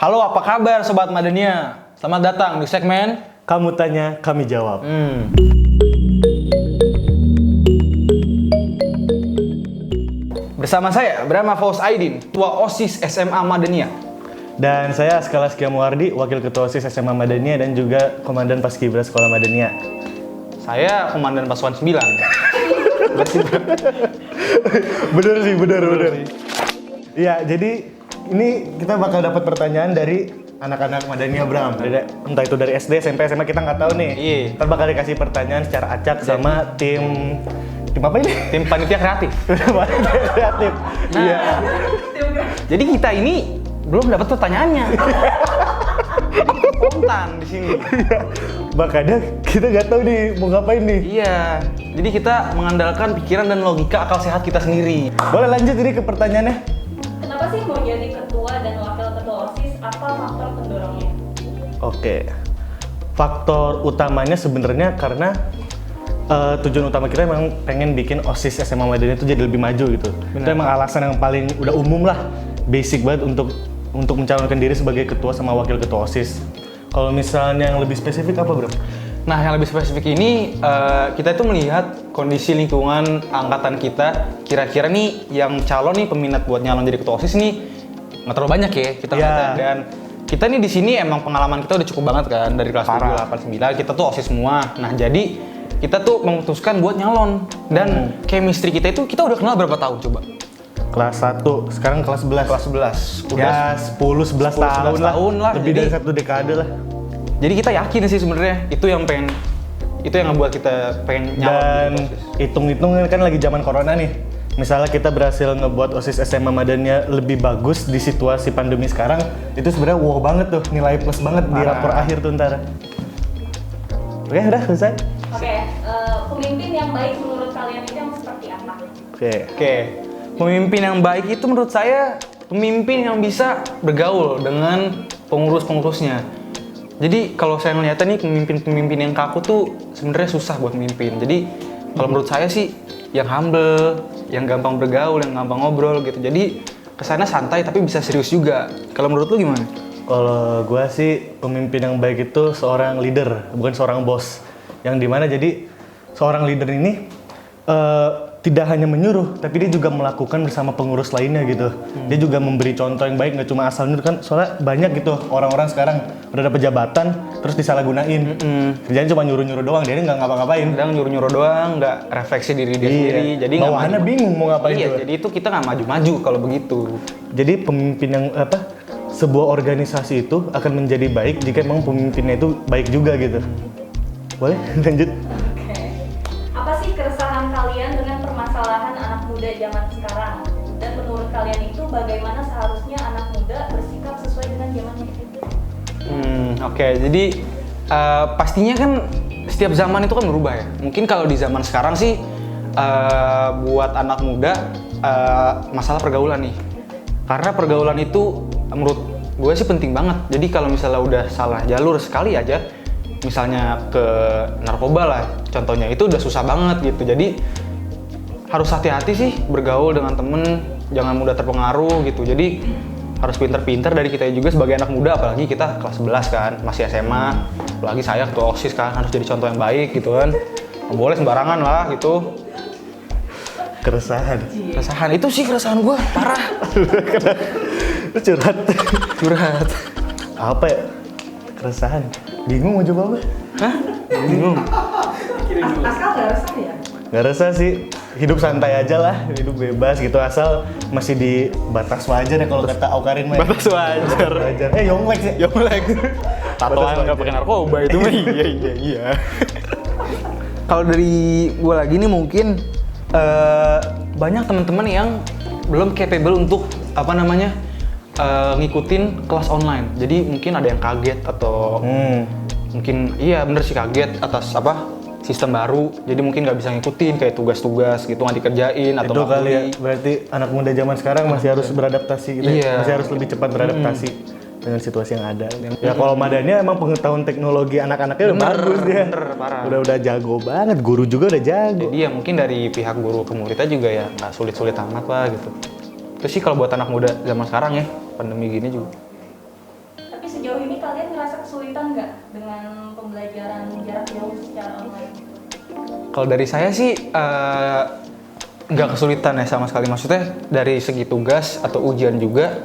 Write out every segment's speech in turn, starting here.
Halo, apa kabar Sobat Madania? Selamat datang di segmen Kamu tanya, kami jawab. Bersama saya, Brahma Faus Aidin, Ketua OSIS SMA Madania. Dan saya Askala Sekiamuwardi, Wakil Ketua OSIS SMA Madania dan juga Komandan Paskibra Sekolah Madania. Saya Komandan Pasukan 9. Bener sih. Iya, jadi ini kita bakal dapat pertanyaan dari anak-anak Madania, Bram. Entah itu dari SD, SMP, SMA, kita nggak tahu nih. Iya. Kita bakal dikasih pertanyaan secara acak sama tim apa ini? Tim panitia kreatif. Panitia kreatif. Nah, Iya. jadi kita ini belum dapat pertanyaannya. Jadi kita spontan di sini. Makanya kita nggak tahu nih mau ngapain nih. Iya. Jadi kita mengandalkan pikiran dan logika akal sehat kita sendiri. Boleh lanjut jadi ke pertanyaannya? Kenapa sih mau jadi ketua dan wakil ketua OSIS? Apa faktor pendorongnya? Oke. Faktor utamanya sebenarnya karena tujuan utama kita memang pengen bikin OSIS SMA Madania itu jadi lebih maju gitu. Itu emang alasan yang paling udah umum lah, basic banget untuk mencalonkan diri sebagai ketua sama wakil ketua OSIS. Kalau misalnya yang lebih spesifik apa, Bro? Nah, yang lebih spesifik ini kita itu melihat kondisi lingkungan angkatan kita. Kira-kira nih yang calon nih peminat buat nyalon jadi ketua OSIS nih nggak terlalu banyak ya kita ngeliatnya. Dan kita nih di sini emang pengalaman kita udah cukup banget kan dari kelas 7, 8, 9 kita tuh OSIS semua. Nah, jadi kita tuh memutuskan buat nyalon dan chemistry kita itu kita udah kenal berapa tahun coba? Kelas 1, sekarang kelas 11. Kelas 11. Udah Ya 10-11 tahun lah. Lebih dari Jadi- 1 dekade lah. Jadi kita yakin sih sebenarnya itu yang ngebuat kita pengen nyalon Dan jadi ketua OSIS. hitung-hitung kan lagi zaman corona nih. Misalnya kita berhasil ngebuat OSIS SMA Madania lebih bagus di situasi pandemi sekarang, itu sebenarnya wow banget tuh, nilai plus banget di rapor akhir tuh ntar. Oke, udah selesai? Oke, pemimpin yang baik menurut kalian itu yang seperti apa? Oke, pemimpin yang baik itu menurut saya pemimpin yang bisa bergaul dengan pengurus-pengurusnya. Jadi kalau saya ngeliatnya nih pemimpin-pemimpin yang kaku tuh sebenarnya susah buat memimpin. Jadi kalau menurut saya sih yang humble, yang gampang bergaul, yang gampang ngobrol gitu. Jadi kesannya santai tapi bisa serius juga. Kalau menurut lu gimana? Kalau gue sih pemimpin yang baik itu seorang leader, bukan seorang bos. Yang dimana jadi seorang leader ini tidak hanya menyuruh, tapi dia juga melakukan bersama pengurus lainnya gitu. Dia juga memberi contoh yang baik, nggak cuma asal nyuruh kan. Soalnya banyak gitu orang-orang sekarang udah dapet jabatan terus disalahgunain. Kerjanya cuma nyuruh-nyuruh doang, dia nggak ngapa-ngapain. Kadang nyuruh-nyuruh doang, nggak refleksi diri dia sendiri. Jadi nggak bawahannya maju. bingung mau ngapain Iya, tuh. jadi itu kita nggak maju-maju kalau begitu. Jadi pemimpin yang sebuah organisasi itu akan menjadi baik jika memang pemimpinnya itu baik juga gitu. Boleh lanjut? Oke. Apa sih keresahan kalian dengan permasalahan anak muda zaman sekarang? Dan menurut kalian itu bagaimana seharusnya anak muda bersikap sesuai dengan zamannya? Oke, jadi pastinya kan setiap zaman itu kan berubah ya. Mungkin kalau di zaman sekarang sih buat anak muda masalah pergaulan nih. Karena pergaulan itu menurut gue sih penting banget. Jadi kalau misalnya udah salah jalur sekali aja, misalnya ke narkoba lah contohnya, itu udah susah banget gitu. Jadi harus hati-hati sih bergaul dengan temen, jangan mudah terpengaruh gitu. Jadi harus pinter-pinter dari kita juga sebagai anak muda, apalagi kita kelas 11 kan, masih SMA, apalagi saya ketua OSIS kan, harus jadi contoh yang baik gitu kan. Nggak boleh sembarangan lah gitu. Keresahan. Keresahan itu sih keresahan gue parah. Lu curhat. Curhat. Apa ya? Keresahan. Bingung mau jawab apa? Hah? Bingung. Asal nggak resah ya? Gak resah sih. Hidup santai aja lah, hidup bebas gitu, asal masih di batas wajar ya kalau kata Aukarin mah. Batas wajar. Yonglek sih. Yonglek. Tatoan nggak pakai narkoba itu mah. Iya. Kalau dari gue lagi nih mungkin banyak teman-teman yang belum capable untuk ngikutin kelas online. Jadi mungkin ada yang kaget atau mungkin iya bener sih kaget atas sistem baru. Jadi mungkin nggak bisa ngikutin kayak tugas-tugas gitu nggak dikerjain atau Itu nggak kali ya, beli. berarti anak muda zaman sekarang masih harus beradaptasi gitu ya. Iya. Masih harus lebih cepat beradaptasi dengan situasi yang ada. Ya kalau Madania emang pengetahuan teknologi anak-anaknya udah bagus dia. Bener, parah. Udah jago banget, guru juga udah jago. Jadi ya mungkin dari pihak guru ke muridnya juga ya nggak sulit-sulit amat lah gitu. Itu sih kalau buat anak muda zaman sekarang ya, pandemi gini juga. sejauh ini kalian ngerasa kesulitan nggak dengan pembelajaran jarak jauh secara online? Kalau dari saya sih nggak kesulitan ya sama sekali. Maksudnya dari segi tugas atau ujian juga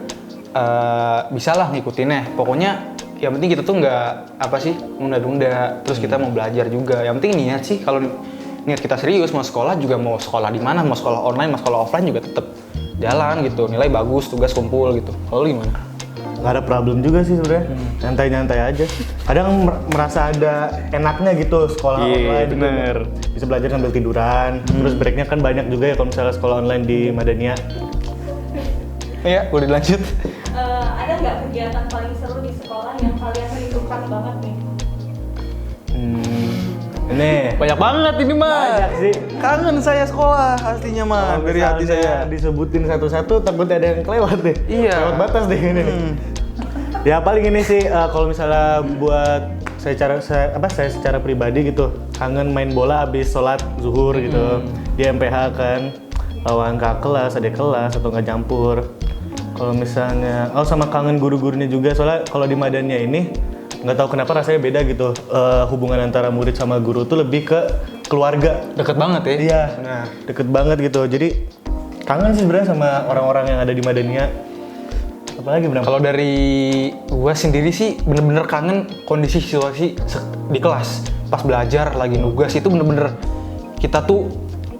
bisa lah ngikutinnya. Pokoknya yang penting kita tuh nggak apa sih nunda-nunda. Terus kita mau belajar juga. Yang penting niat sih. Kalau niat kita serius mau sekolah juga, mau sekolah di mana, mau sekolah online, mau sekolah offline juga tetap jalan gitu. Nilai bagus, tugas kumpul gitu. Kalau lu gimana? Nggak ada problem juga sih sebenarnya, nyantai-nyantai aja. Kadang merasa ada enaknya gitu sekolah online. Bener. Bisa belajar sambil tiduran. Terus breaknya kan banyak juga ya kalau misalnya sekolah online di Madania. Iya, boleh dilanjut. Ada nggak kegiatan paling seru di sekolah yang kalian rindukan banget nih? Ini Banyak banget ini mah. banyak sih. Kangen saya sekolah aslinya mah Kalau dari hati misalnya saya. disebutin satu-satu takutnya ada yang kelewat deh. Iya. Lewat batas deh ini. Ya paling ini sih kalau misalnya buat saya secara pribadi gitu kangen main bola abis sholat zuhur gitu di MPH kan lawan kakak kelas, adik kelas atau nggak campur. Kalau misalnya sama kangen guru-gurunya juga soalnya kalau di Madania ini nggak tahu kenapa rasanya beda gitu hubungan antara murid sama guru tuh lebih ke keluarga. Deket banget ya. Iya, Nah, deket banget gitu. Jadi kangen sih sebenarnya sama orang-orang yang ada di Madania. Apalagi Bram? kalau dari gua sendiri sih bener-bener kangen kondisi situasi di kelas pas belajar lagi nugas itu bener-bener kita tuh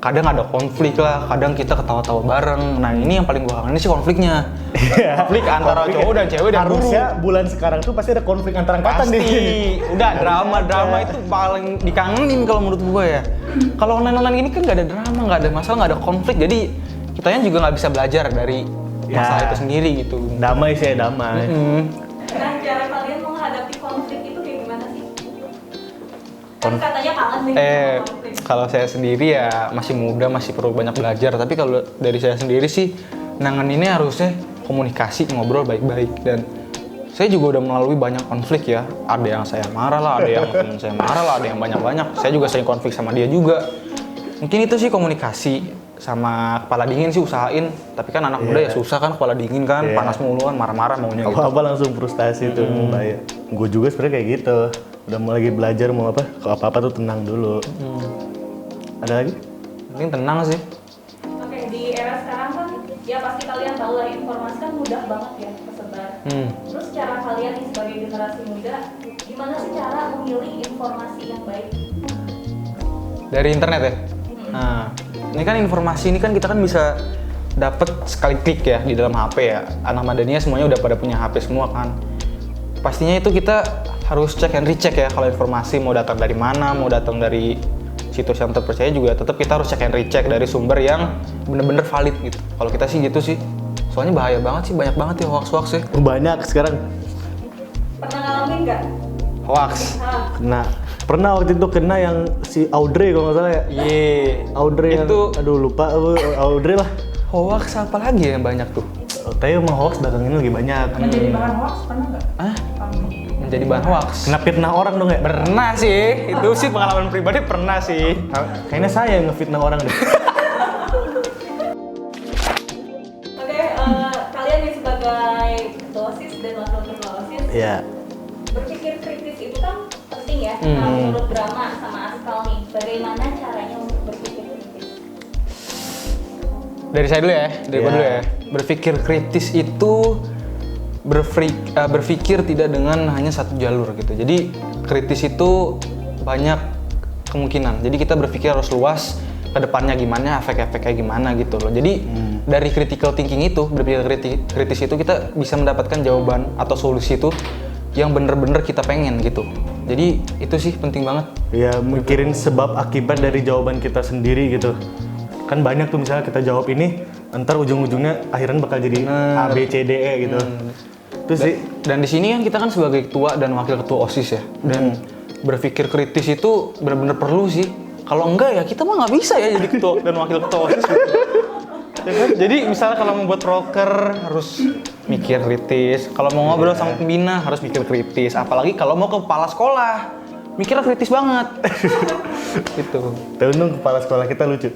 kadang ada konflik lah, kadang kita ketawa-tawa bareng. Nah ini yang paling gua kangen sih konfliknya. Konflik antara Konflik cowok dan cewek dan guru. harusnya bulan sekarang tuh pasti ada konflik antar angkatan Pasti. nih. Udah drama itu paling dikangenin kalau menurut gua ya. Kalau online ini kan nggak ada drama, nggak ada masalah, nggak ada konflik. Jadi kitanya juga nggak bisa belajar dari masalah Ya. itu sendiri gitu. Damai sih ya, damai. Nah, cara kalian menghadapi konflik itu kayak gimana sih? Kan katanya kangen nih sama konflik. Kalau saya sendiri ya masih muda, masih perlu banyak belajar. Tapi kalau dari saya sendiri sih nanganinnya harusnya komunikasi, ngobrol baik-baik. Dan saya juga udah melalui banyak konflik ya. Ada yang saya marah lah, ada yang teman saya marah lah, ada yang banyak-banyak. Saya juga sering konflik sama dia juga. Mungkin itu sih komunikasi sama kepala dingin sih usahain. Tapi kan anak muda ya susah kan, kepala dingin kan, panas mulu kan, marah-marah maunya gitu. Apa-apa langsung frustasi tuh, bahaya. Gue juga sebenarnya kayak gitu. Udah mau lagi belajar mau apa, kalau apa-apa tuh tenang dulu. Ada lagi? Mungkin tenang sih. Oke, di era sekarang kan ya pasti kalian tahu lah informasi kan mudah banget ya tersebar. Terus cara kalian nih sebagai generasi muda, gimana sih cara memilih informasi yang baik? Dari internet ya. Nah, ini kan informasi ini kan kita kan bisa dapat sekali klik ya di dalam HP ya. Anak Madania semuanya udah pada punya HP semua kan. Pastinya itu kita harus cek and recheck ya kalau informasi mau datang dari mana, mau datang dari situs yang terpercaya juga tetap kita harus cek and recheck dari sumber yang bener-bener valid gitu. Kalau kita sih gitu sih. Soalnya bahaya banget sih, banyak banget ya hoax-hoax sih. Banyak sekarang. Pernah ngalamin nggak? Hoax. Kena. Pernah waktu itu kena yang si Audrey kalau nggak salah ya. Iya. Audrey yang, Itu aduh lupa Audrey lah. hoax apa lagi yang banyak tuh? Tapi emang hoax belakangan ini lagi banyak. Menjadi bahan hoax pernah nggak? Hah? Menjadi bahan hoax. Kena fitnah orang dong ya? Pernah sih, itu sih pengalaman pribadi pernah sih. Kayaknya saya yang ngefitnah orang deh. Oke, kalian nih sebagai ketua OSIS dan wakil ketua OSIS, Iya. berpikir kritis itu kan penting ya. Nah, menurut Brahma sama Askal nih, bagaimana caranya untuk berpikir kritis? Dari saya dulu ya, dari gua Iya. dulu ya. Berpikir kritis itu berpikir tidak dengan hanya satu jalur gitu. Jadi kritis itu banyak kemungkinan. Jadi kita berpikir harus luas ke depannya gimana, efek-efeknya gimana gitu loh. Jadi dari critical thinking itu, berpikir kritis itu kita bisa mendapatkan jawaban atau solusi itu yang bener-bener kita pengen gitu. Jadi itu sih penting banget. Ya mikirin sebab akibat dari jawaban kita sendiri gitu. Kan banyak tuh misalnya kita jawab ini, ntar ujung-ujungnya akhirnya bakal jadi A, B, C, D, E gitu. Itu sih. Dan di sini kan kita kan sebagai ketua dan wakil ketua OSIS ya. Dan berpikir kritis itu benar-benar perlu sih. Kalau enggak ya kita mah nggak bisa ya jadi ketua dan wakil ketua OSIS gitu. Ya kan? Jadi misalnya kalau mau buat proker harus mikir kritis. Kalau mau ngobrol sama pembina harus mikir kritis. Apalagi kalau mau ke kepala sekolah, mikirnya kritis banget. Gitu. Tapi untung kepala sekolah kita lucu.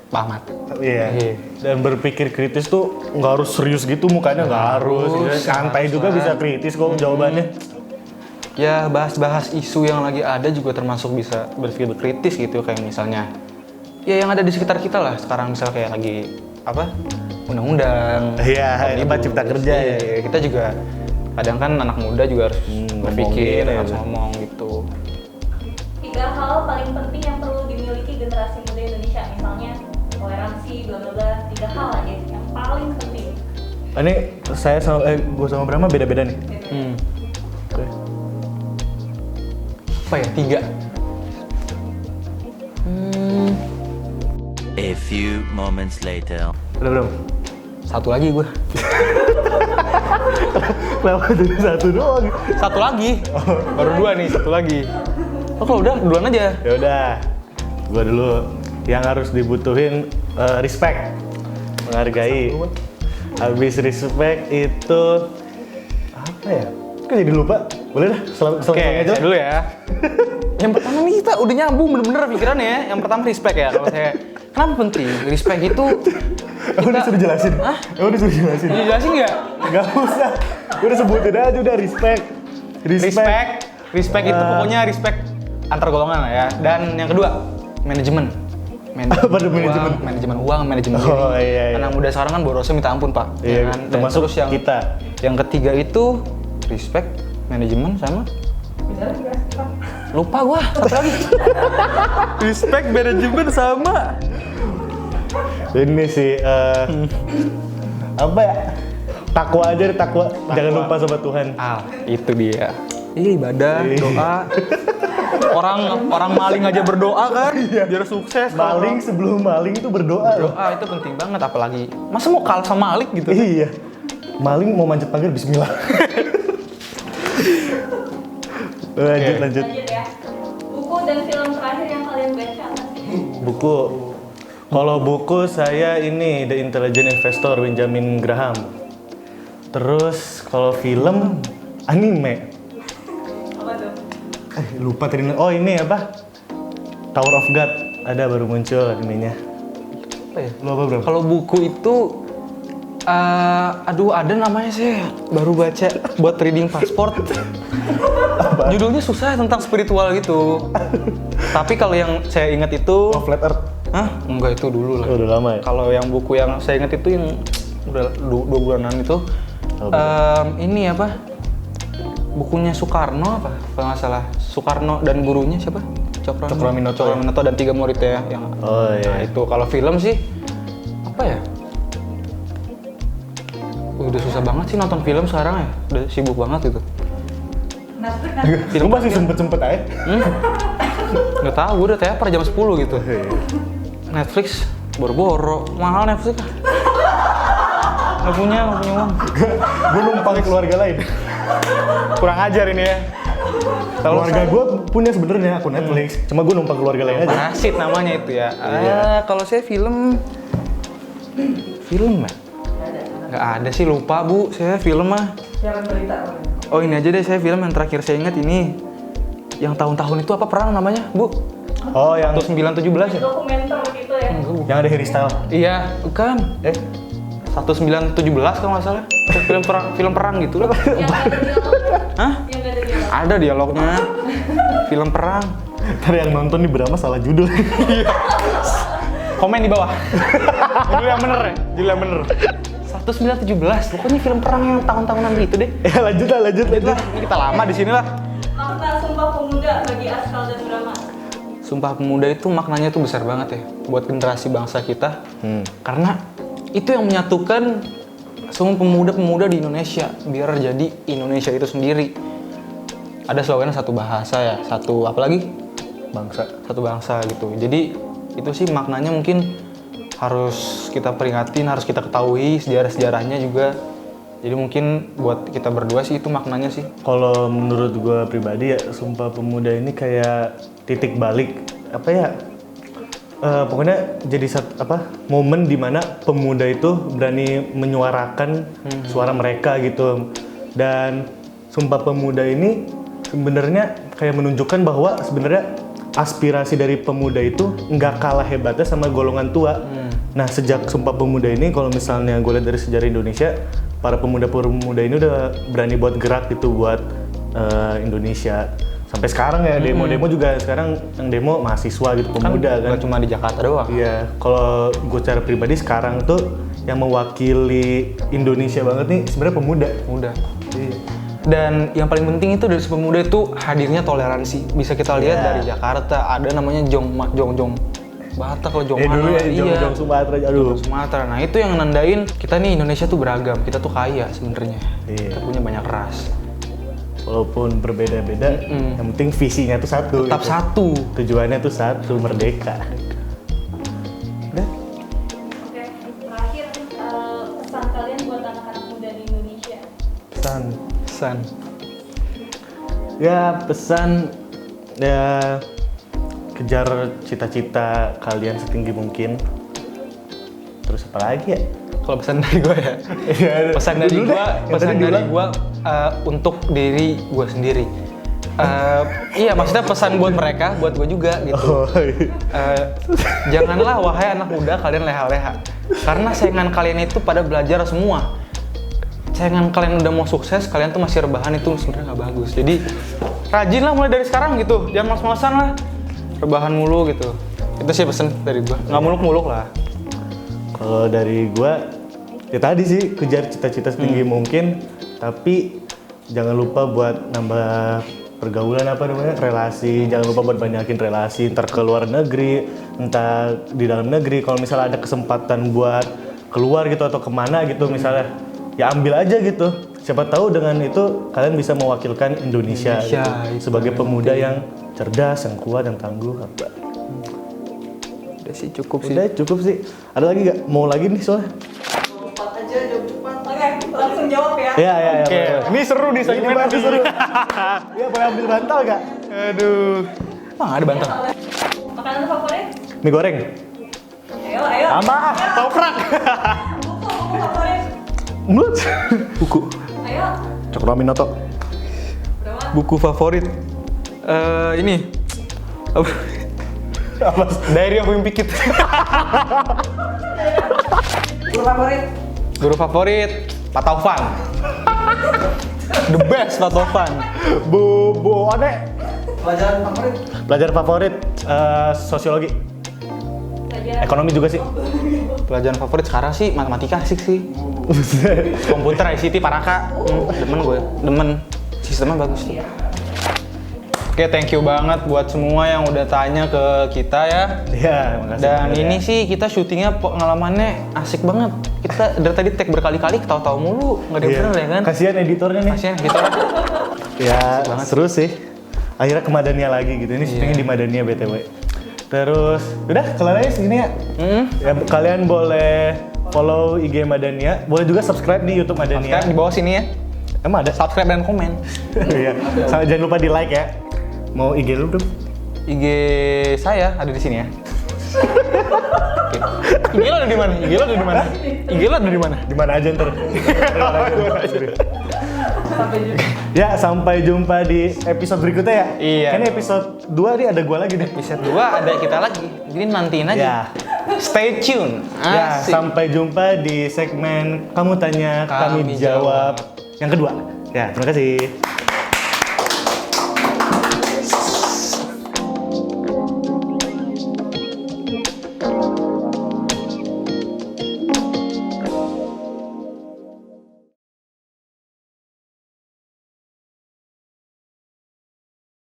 Pak Ahmad. Iya. Dan berpikir kritis tuh nggak harus serius gitu mukanya, nggak harus. Santai juga bisa kritis kok jawabannya. Ya bahas-bahas isu yang lagi ada juga termasuk bisa berpikir kritis gitu, kayak misalnya ya yang ada di sekitar kita lah sekarang, misal kayak lagi apa undang-undang, Iya, omnibus. cipta kerja ya. Iya, kita juga kadang kan anak muda juga harus berpikir, ngomongin, harus ya. ngomong gitu. 3 hal paling penting yang perlu dimiliki generasi muda Indonesia, misalnya toleransi, bla bla bla. 3 hal aja yang paling penting. Ini saya sama gue sama Brahma beda-beda nih. Oke. Apa ya? 3. A few moments later. Udah belum? Satu lagi gue. Kenapa jadi satu doang? Satu lagi. Baru 2 nih, satu lagi. Oh kalau udah duluan aja. Ya udah, gua dulu. Yang harus dibutuhin respect, menghargai. Habis respect itu apa ya? Kok jadi lupa? Boleh dah, selesai Oke, aja. saya dulu ya. Yang pertama nih kita udah nyambung bener-bener pikirannya ya. Yang pertama respect ya. Kalau saya, kenapa penting? Respect itu Emang disuruh jelasin? Hah? Emang disuruh jelasin? dijelasin nggak? Gak usah. Udah sebutin aja udah respect. Respect itu pokoknya respect antar golongan lah ya. Dan yang kedua, manajemen. Apa tuh manajemen? Manajemen uang, manajemen diri. Oh, iya. Anak muda sekarang kan borosnya minta ampun pak. Iya, Ya kan? Dan termasuk terus yang kita. Yang ketiga itu respect, manajemen sama lupa gua satu lagi. Respect, manajemen sama Ini sih apa ya? Takwa aja deh, takwa. Jangan lupa sama Tuhan. itu dia. Iya, ibadah, Iya. doa. Orang maling aja berdoa kan, biar sukses. Maling sebelum maling itu berdoa loh. Doa itu penting banget, apalagi masa mau kalah sama maling gitu. Iya. Maling mau manjat pagar bismillah. Lanjut. Lanjut ya. Buku dan film terakhir yang kalian baca apa sih? Buku. Kalau buku saya ini The Intelligent Investor Benjamin Graham. Terus kalau film anime. Apa tuh? Lupa tadi. Oh ini apa? Tower of God. Ada baru muncul animenya. Apa ya? Lu apa bro? Kalau buku itu aduh ada namanya sih, baru baca buat reading pasport. Judulnya susah, tentang spiritual gitu. Tapi kalau yang saya ingat itu, Oh, Flat Earth. hah? Enggak, itu dulu lah. Oh, udah lama ya? Kalau yang buku yang saya ingat itu yang udah 2 bulanan itu, Oh, ini apa? Bukunya Soekarno apa? Kalau nggak salah, Soekarno dan gurunya siapa? Cokroaminoto. Cokroaminoto dan 3 muridnya yang. Oh iya. Nah, itu kalau film sih apa ya? Udah susah banget sih nonton film sekarang ya. Udah sibuk banget gitu. Lu masih sempet aja? Nggak tahu, gue udah teper jam 10 gitu. Netflix boro-boro, mahal Netflix. Nggak punya uang. Gue numpang keluarga lain. Kurang ajar ini ya. Keluarga gue punya sebenarnya akun Netflix, cuma gue numpang keluarga lain aja. Parasit namanya itu ya. Iya. Kalau saya film ya? Nggak ada sih, lupa bu. Saya film mah. Siaran berita. Oh ini aja deh, saya film yang terakhir saya ingat ini. Yang tahun-tahun itu apa perang namanya, bu? Oh yang 1917 ya? Dokumenter gitu ya. yang ada Harry Styles. Iya, bukan. 1917 kalau nggak salah. Film perang gitu loh. Yang nggak ada dialog. Hah? Yang nggak ada dialog. Ada dialognya. Film perang. Ntar yang nonton di Brahma salah judul. Komen di bawah. Judul yang bener ya? Judul yang bener. 1917. Pokoknya film perang yang tahun-tahunan gitu deh. Ya lanjut lah. Ini kita lama di sini lah. Makna Sumpah Pemuda bagi Askal dan Brahma. Sumpah Pemuda itu maknanya tuh besar banget ya buat generasi bangsa kita. Karena itu yang menyatukan semua pemuda-pemuda di Indonesia biar jadi Indonesia itu sendiri. Ada slogannya satu bahasa ya, satu apa lagi? Satu bangsa gitu. Jadi itu sih maknanya mungkin harus kita peringatin, harus kita ketahui sejarah-sejarahnya juga. Jadi mungkin buat kita berdua sih itu maknanya sih. Kalau menurut gue pribadi ya Sumpah Pemuda ini kayak titik balik apa ya? Pokoknya jadi momen dimana pemuda itu berani menyuarakan suara mereka gitu. Dan Sumpah Pemuda ini sebenarnya kayak menunjukkan bahwa sebenarnya aspirasi dari pemuda itu nggak kalah hebatnya sama golongan tua. Nah, sejak Sumpah Pemuda ini, kalau misalnya gue lihat dari sejarah Indonesia, para pemuda-pemuda ini udah berani buat gerak gitu buat Indonesia. Sampai sekarang ya, demo-demo juga sekarang yang demo mahasiswa gitu, pemuda kan. Nggak cuma di Jakarta doang. Iya, kalau gue secara pribadi sekarang tuh yang mewakili Indonesia banget nih sebenarnya pemuda. Muda. Iya. Dan yang paling penting itu dari Sumpah Pemuda itu hadirnya toleransi. Bisa kita lihat dari Jakarta, ada namanya Jong Batak kalau Jong Dulu ya, iya. Jong Sumatera, aduh. Sumatera. Nah itu yang nandain kita nih Indonesia tuh beragam, kita tuh kaya sebenarnya. Iya. Kita punya banyak ras. Walaupun berbeda-beda, yang penting visinya tuh satu. Tetap gitu. satu. Tujuannya tuh satu, merdeka. Udah? Oke, terakhir pesan kalian buat anak-anak muda di Indonesia. Pesan. Ya pesan ya kejar cita-cita kalian setinggi mungkin. Terus apa lagi ya? Kalau pesan dari gue ya. pesan dari gue untuk diri gue sendiri. Iya maksudnya pesan buat mereka, buat gue juga gitu. Janganlah wahai anak muda kalian leha-leha. Karena saingan kalian itu pada belajar semua. Saingan kalian udah mau sukses, kalian tuh masih rebahan, itu sebenarnya nggak bagus. Jadi rajin lah mulai dari sekarang gitu. Jangan malas-malasan lah. Rebahan mulu gitu. Itu sih pesan dari gue. Nggak muluk-muluk lah. Kalau dari gua ya tadi sih kejar cita-cita setinggi mungkin, tapi jangan lupa buat nambah pergaulan relasi, jangan lupa buat banyakin relasi entar ke luar negeri, entah di dalam negeri. Kalau misalnya ada kesempatan buat keluar gitu atau kemana gitu misalnya, ya ambil aja gitu. Siapa tahu dengan itu kalian bisa mewakilkan Indonesia gitu. itu Sebagai pemuda yang cerdas, yang kuat, yang tangguh. Udah sih cukup sih. Udah cukup sih. Ada lagi gak? Mau lagi nih soalnya? Oke, langsung jawab ya. Iya. Oke, boleh. ini seru nih segmen Ini ini. seru. Iya, boleh ambil bantal gak? Aduh. Bang, ada bantal. Makanan favorit? Mie goreng. Ayo. Sama, toprak. Buku favorit? Mulut. Buku. Ayo. Cokro Aminoto. Berapa? Buku favorit. Ini. Apa? Diary of Wimpy Kid. Guru favorit? Guru favorit Pak Taufan. The best Pak Taufan. Bu Ade. Pelajaran favorit? Pelajaran favorit sosiologi. Pelajaran Ekonomi juga sih. Pelajaran favorit sekarang sih matematika asik sih. Komputer ICT Paraka. Demen gue. Demen. Sistemnya bagus tuh. Oke, thank you banget buat semua yang udah tanya ke kita ya. Iya, makasih. Dan banget ini ya. sih kita syutingnya pengalamannya asik banget. Kita dari tadi tag berkali-kali ketawa-tawa mulu, nggak ada yang Iya. bener ya kan? Kasihan editornya nih. Kasian gitu. Ya, seru sih. Akhirnya ke Madania lagi gitu. Ini syutingnya di Madania BTW. Terus, udah kelar aja segini ya. Ya, kalian boleh follow IG Madania. Boleh juga subscribe di YouTube Madania. Subscribe di bawah sini ya. Emang ada? Subscribe dan komen. Iya. Jangan lupa di like ya. Mau IG lu dong? IG saya ada di sini ya. Oke. IG lo ada di mana? IG lo ada di mana? IG lo ada di mana? Di mana aja ntar. Ya, sampai jumpa di episode berikutnya ya. Iya. Ini episode 2 nih ada gua lagi nih. Episode 2 ada kita lagi. Jadi nantiin aja. Ya. Stay tune. Ya, Asik. sampai jumpa di segmen Kamu Tanya, Kami Kami Jawab yang kedua. Ya, terima kasih.